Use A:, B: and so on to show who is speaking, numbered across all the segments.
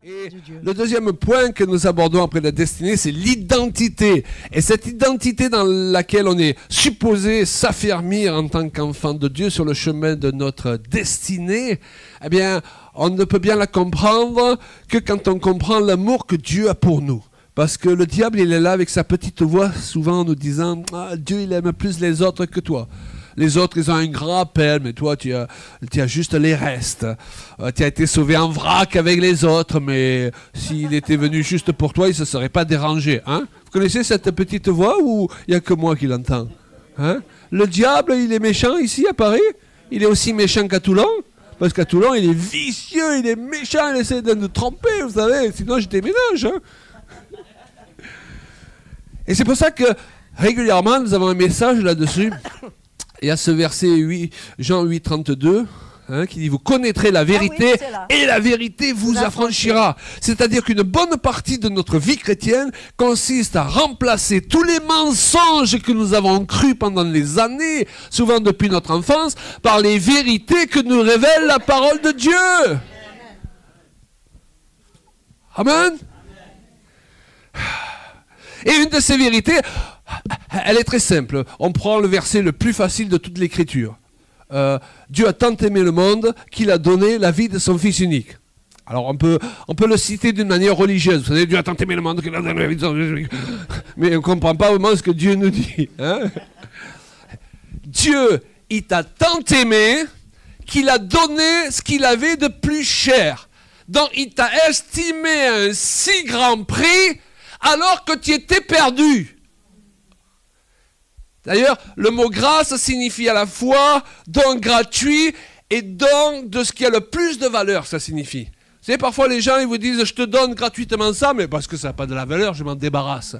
A: Et
B: de Dieu.
A: le deuxième point que nous abordons après la destinée, c'est l'identité. Et cette identité dans laquelle on est supposé s'affermir en tant qu'enfant de Dieu sur le chemin de notre destinée, eh bien, on ne peut bien la comprendre que quand on comprend l'amour que Dieu a pour nous. Parce que le diable, il est là avec sa petite voix, souvent en nous disant « Ah, Dieu, il aime plus les autres que toi ». Les autres, ils ont un grand appel, mais toi, tu as juste les restes. Tu as été sauvé en vrac avec les autres, mais s'il était venu juste pour toi, il ne se serait pas dérangé. Hein? Vous connaissez cette petite voix ou il n'y a que moi qui l'entends? Hein? Le diable, il est méchant ici à Paris? Il est aussi méchant qu'à Toulon? Parce qu'à Toulon, il est vicieux, il est méchant, il essaie de nous tromper, vous savez. Sinon, je déménage. Hein? Et c'est pour ça que régulièrement, nous avons un message là-dessus. Il y a ce verset 8, Jean 8, 32, hein, qui dit « Vous connaîtrez la vérité et la vérité vous affranchira ». C'est-à-dire qu'une bonne partie de notre vie chrétienne consiste à remplacer tous les mensonges que nous avons crus pendant des années, souvent depuis notre enfance, par les vérités que nous révèle la parole de Dieu. Amen. Et une de ces vérités, elle est très simple. On prend le verset le plus facile de toute l'Écriture. Dieu a tant aimé le monde qu'il a donné la vie de son Fils unique. Alors on peut le citer d'une manière religieuse. Vous savez, Dieu a tant aimé le monde qu'il a donné la vie de son Fils unique. Mais on ne comprend pas vraiment ce que Dieu nous dit. Hein? Dieu, il t'a tant aimé qu'il a donné ce qu'il avait de plus cher. Donc il t'a estimé à un si grand prix alors que tu étais perdu. D'ailleurs, le mot grâce signifie à la fois don gratuit et don de ce qui a le plus de valeur, ça signifie. Vous savez, parfois les gens ils vous disent « je te donne gratuitement ça », mais parce que ça n'a pas de la valeur, je m'en débarrasse.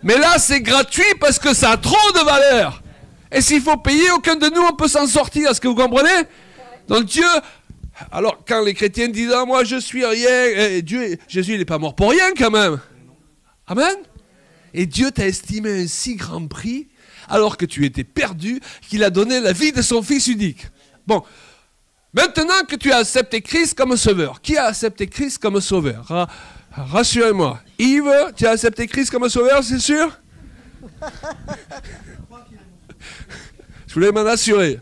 A: Mais là, c'est gratuit parce que ça a trop de valeur. Et s'il faut payer, aucun de nous, on peut s'en sortir. Est-ce que vous comprenez? Donc Dieu... Alors, quand les chrétiens disent « ah, moi, je suis rien », Jésus, il n'est pas mort pour rien, quand même. Amen. Et Dieu t'a estimé un si grand prix, alors que tu étais perdu, qu'il a donné la vie de son Fils unique. Bon, maintenant que tu as accepté Christ comme sauveur, qui a accepté Christ comme sauveur? Rassurez-moi. Yves, tu as accepté Christ comme sauveur, c'est sûr? Je voulais m'en assurer.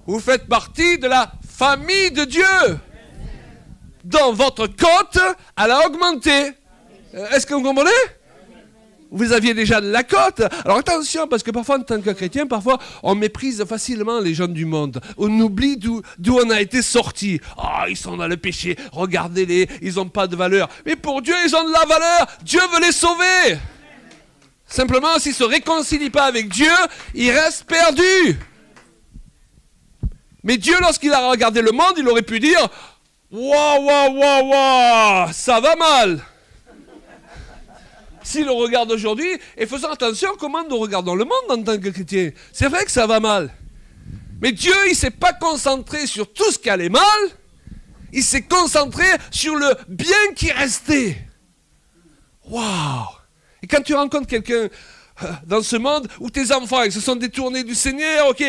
A: Vous faites partie de la famille de Dieu. Dans votre cote, elle a augmenté. Est-ce que vous comprenez? Vous aviez déjà de la cote. Alors attention, parce que parfois, en tant que chrétien, parfois, on méprise facilement les gens du monde. On oublie d'où on a été sortis. Ah, ils sont dans le péché. Regardez-les, ils n'ont pas de valeur. Mais pour Dieu, ils ont de la valeur. Dieu veut les sauver. Simplement, s'ils ne se réconcilient pas avec Dieu, ils restent perdus. Mais Dieu, lorsqu'il a regardé le monde, il aurait pu dire « Waouh, waouh, waouh, waouh, ça va mal !» S'il le regarde aujourd'hui, et faisons attention comment nous regardons le monde en tant que chrétiens. C'est vrai que ça va mal. Mais Dieu, il ne s'est pas concentré sur tout ce qui allait mal. Il s'est concentré sur le bien qui restait. Waouh! Et quand tu rencontres quelqu'un dans ce monde où tes enfants ils se sont détournés du Seigneur, ok,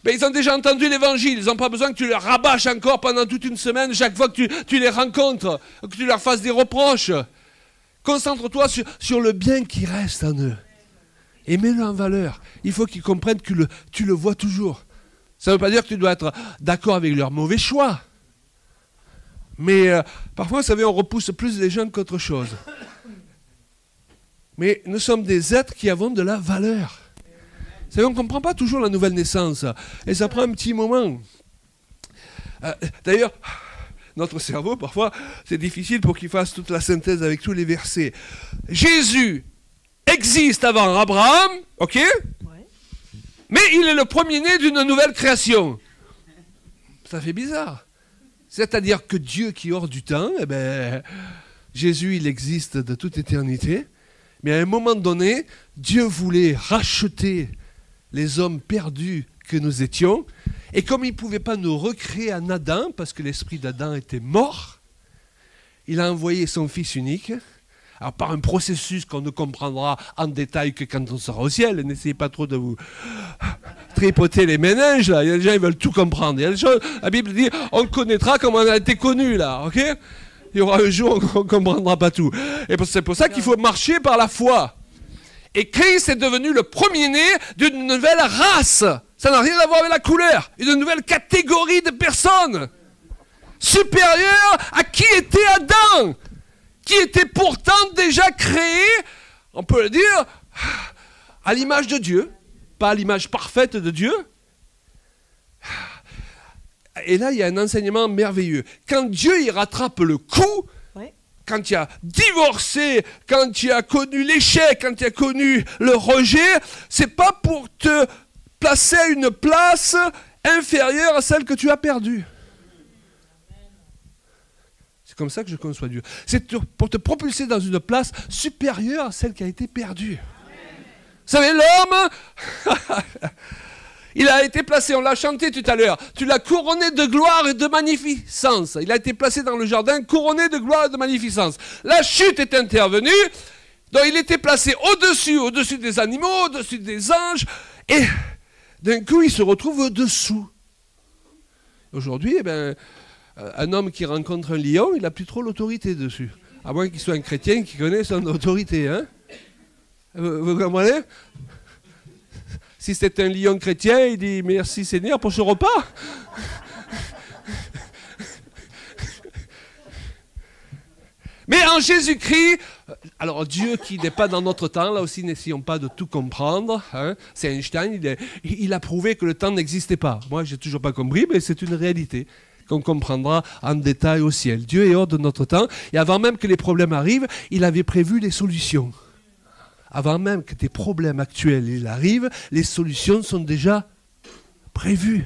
A: ben ils ont déjà entendu l'évangile, ils n'ont pas besoin que tu leur rabâches encore pendant toute une semaine chaque fois que tu les rencontres, que tu leur fasses des reproches. Concentre-toi sur le bien qui reste en eux et mets-le en valeur. Il faut qu'ils comprennent que tu le vois toujours. Ça ne veut pas dire que tu dois être d'accord avec leurs mauvais choix, mais parfois, vous savez, on repousse plus les gens qu'autre chose. Mais nous sommes des êtres qui avons de la valeur. Vous savez, on ne comprend pas toujours la nouvelle naissance. Et ça prend un petit moment. D'ailleurs, notre cerveau, parfois, c'est difficile pour qu'il fasse toute la synthèse avec tous les versets. Jésus existe avant Abraham, ok? Ouais. Mais il est le premier-né d'une nouvelle création. Ça fait bizarre. C'est-à-dire que Dieu qui est hors du temps, eh ben, Jésus, il existe de toute éternité. Mais à un moment donné, Dieu voulait racheter les hommes perdus que nous étions. Et comme il ne pouvait pas nous recréer en Adam, parce que l'esprit d'Adam était mort, il a envoyé son Fils unique, alors par un processus qu'on ne comprendra en détail que quand on sera au ciel. N'essayez pas trop de vous tripoter les méninges, là. Il y a des gens qui veulent tout comprendre. Il y a des choses, la Bible dit, on connaîtra comme on a été connu, là, ok? Il y aura un jour où on ne comprendra pas tout. Et c'est pour ça qu'il faut marcher par la foi. Et Christ est devenu le premier-né d'une nouvelle race. Ça n'a rien à voir avec la couleur. Une nouvelle catégorie de personnes. Supérieure à qui était Adam. Qui était pourtant déjà créé, on peut le dire, à l'image de Dieu. Pas à l'image parfaite de Dieu. Et là, il y a un enseignement merveilleux. Quand Dieu y rattrape le coup, quand tu as divorcé, quand tu as connu l'échec, quand tu as connu le rejet, c'est pas pour te placer à une place inférieure à celle que tu as perdue. C'est comme ça que je conçois Dieu. C'est pour te propulser dans une place supérieure à celle qui a été perdue. Vous savez, l'homme, il a été placé, on l'a chanté tout à l'heure, tu l'as couronné de gloire et de magnificence. Il a été placé dans le jardin, couronné de gloire et de magnificence. La chute est intervenue, donc il était placé au-dessus des animaux, au-dessus des anges, et d'un coup il se retrouve au-dessous. Aujourd'hui, un homme qui rencontre un lion, il n'a plus trop l'autorité dessus. À moins qu'il soit un chrétien qui connaît son autorité. Hein? Vous comprenez? Si c'est un lion chrétien, il dit merci Seigneur pour ce repas. Mais en Jésus-Christ, alors Dieu qui n'est pas dans notre temps, là aussi n'essayons pas de tout comprendre. Hein. C'est Einstein, il a prouvé que le temps n'existait pas. Moi, je n'ai toujours pas compris, mais c'est une réalité qu'on comprendra en détail au ciel. Dieu est hors de notre temps, et avant même que les problèmes arrivent, il avait prévu les solutions. Avant même que tes problèmes actuels arrivent, les solutions sont déjà prévues.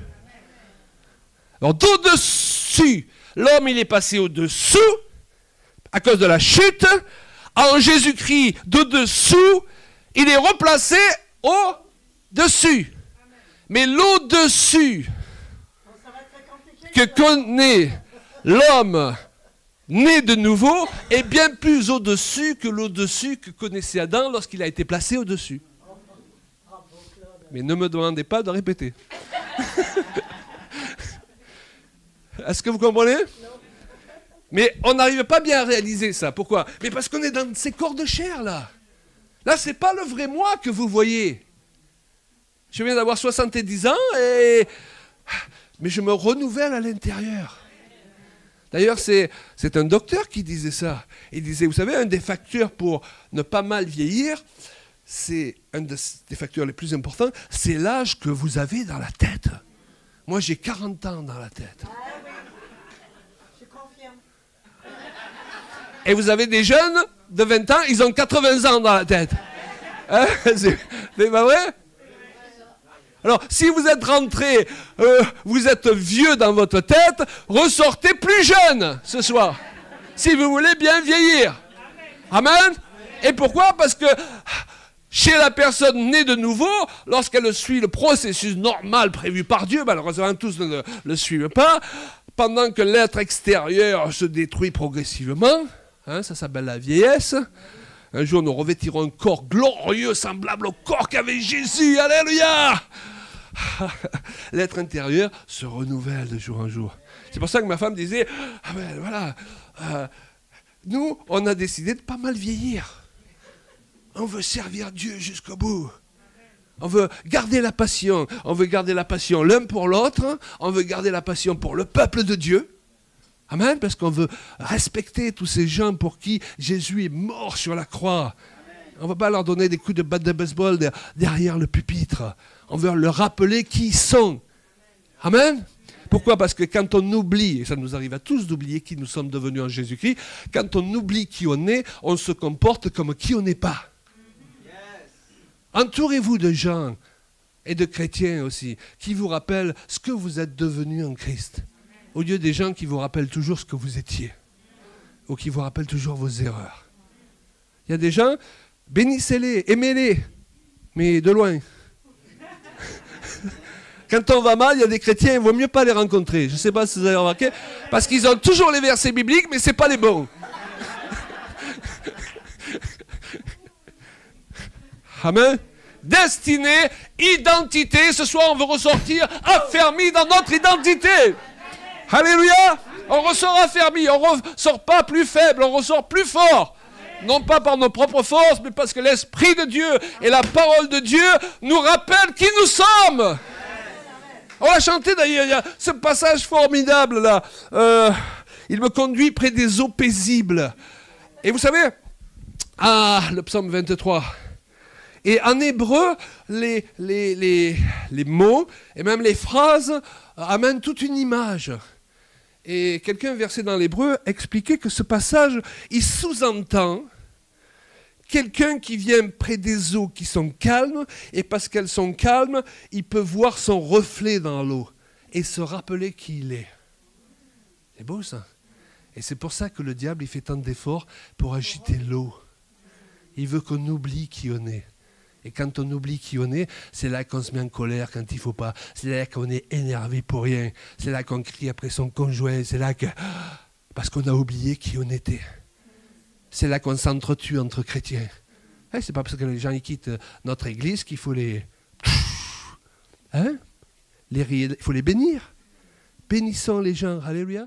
A: Alors d'au-dessus, l'homme il est passé au-dessous à cause de la chute. En Jésus-Christ, d'au-dessous, il est replacé au-dessus. Mais l'au-dessus que connaît l'homme né de nouveau est bien plus au-dessus que l'au-dessus que connaissait Adam lorsqu'il a été placé au-dessus. Mais ne me demandez pas de répéter. Est-ce que vous comprenez? Mais on n'arrive pas bien à réaliser ça. Pourquoi? Mais parce qu'on est dans ces corps de chair, là. Là, ce n'est pas le vrai moi que vous voyez. Je viens d'avoir 70 ans, mais je me renouvelle à l'intérieur. D'ailleurs, c'est un docteur qui disait ça. Il disait, vous savez, un des facteurs pour ne pas mal vieillir, c'est un des facteurs les plus importants, c'est l'âge que vous avez dans la tête. Moi, j'ai 40 ans dans la tête.
B: Je confirme.
A: Et vous avez des jeunes de 20 ans, ils ont 80 ans dans la tête. Hein? C'est pas vrai? Alors, si vous êtes rentré, vous êtes vieux dans votre tête, ressortez plus jeune ce soir, si vous voulez bien vieillir. Amen. Et pourquoi? Parce que chez la personne née de nouveau, lorsqu'elle suit le processus normal prévu par Dieu, malheureusement tous ne le suivent pas, pendant que l'être extérieur se détruit progressivement, hein, ça s'appelle la vieillesse. Un jour, nous revêtirons un corps glorieux, semblable au corps qu'avait Jésus. Alléluia! L'être intérieur se renouvelle de jour en jour. C'est pour ça que ma femme disait, ah ben voilà, nous, on a décidé de pas mal vieillir. On veut servir Dieu jusqu'au bout. On veut garder la passion. On veut garder la passion l'un pour l'autre. On veut garder la passion pour le peuple de Dieu. Amen, parce qu'on veut respecter tous ces gens pour qui Jésus est mort sur la croix. On ne va pas leur donner des coups de batte de baseball derrière le pupitre. On veut leur rappeler qui ils sont. Amen. Pourquoi? Parce que quand on oublie, et ça nous arrive à tous d'oublier qui nous sommes devenus en Jésus-Christ, quand on oublie qui on est, on se comporte comme qui on n'est pas. Entourez-vous de gens, et de chrétiens aussi, qui vous rappellent ce que vous êtes devenus en Christ. Au lieu des gens qui vous rappellent toujours ce que vous étiez, ou qui vous rappellent toujours vos erreurs. Il y a des gens, bénissez-les, aimez-les, mais de loin. Quand on va mal, il y a des chrétiens, il vaut mieux pas les rencontrer. Je ne sais pas si vous avez remarqué, parce qu'ils ont toujours les versets bibliques, mais ce n'est pas les bons. Amen. destinée, identité. Ce soir, on veut ressortir affermi dans notre identité. Alléluia. On ressort affermi, on ne ressort pas plus faible, on ressort plus fort. Non pas par nos propres forces, mais parce que l'Esprit de Dieu et la parole de Dieu nous rappellent qui nous sommes. On a chanté d'ailleurs, il y a ce passage formidable là. Il me conduit près des eaux paisibles. Et vous savez, le psaume 23. Et en hébreu, les mots et même les phrases amènent toute une image. Et quelqu'un versé dans l'hébreu expliquait que ce passage, il sous-entend quelqu'un qui vient près des eaux qui sont calmes, et parce qu'elles sont calmes, il peut voir son reflet dans l'eau et se rappeler qui il est. C'est beau ça. Et c'est pour ça que le diable il fait tant d'efforts pour agiter l'eau. Il veut qu'on oublie qui on est. Et quand on oublie qui on est, c'est là qu'on se met en colère quand il ne faut pas. C'est là qu'on est énervé pour rien. C'est là qu'on crie après son conjoint. C'est là que... Parce qu'on a oublié qui on était. C'est là qu'on s'entretue entre chrétiens. Hein, c'est pas parce que les gens ils quittent notre église qu'il faut les... Hein? Il faut les bénir. Bénissons les gens. Alléluia.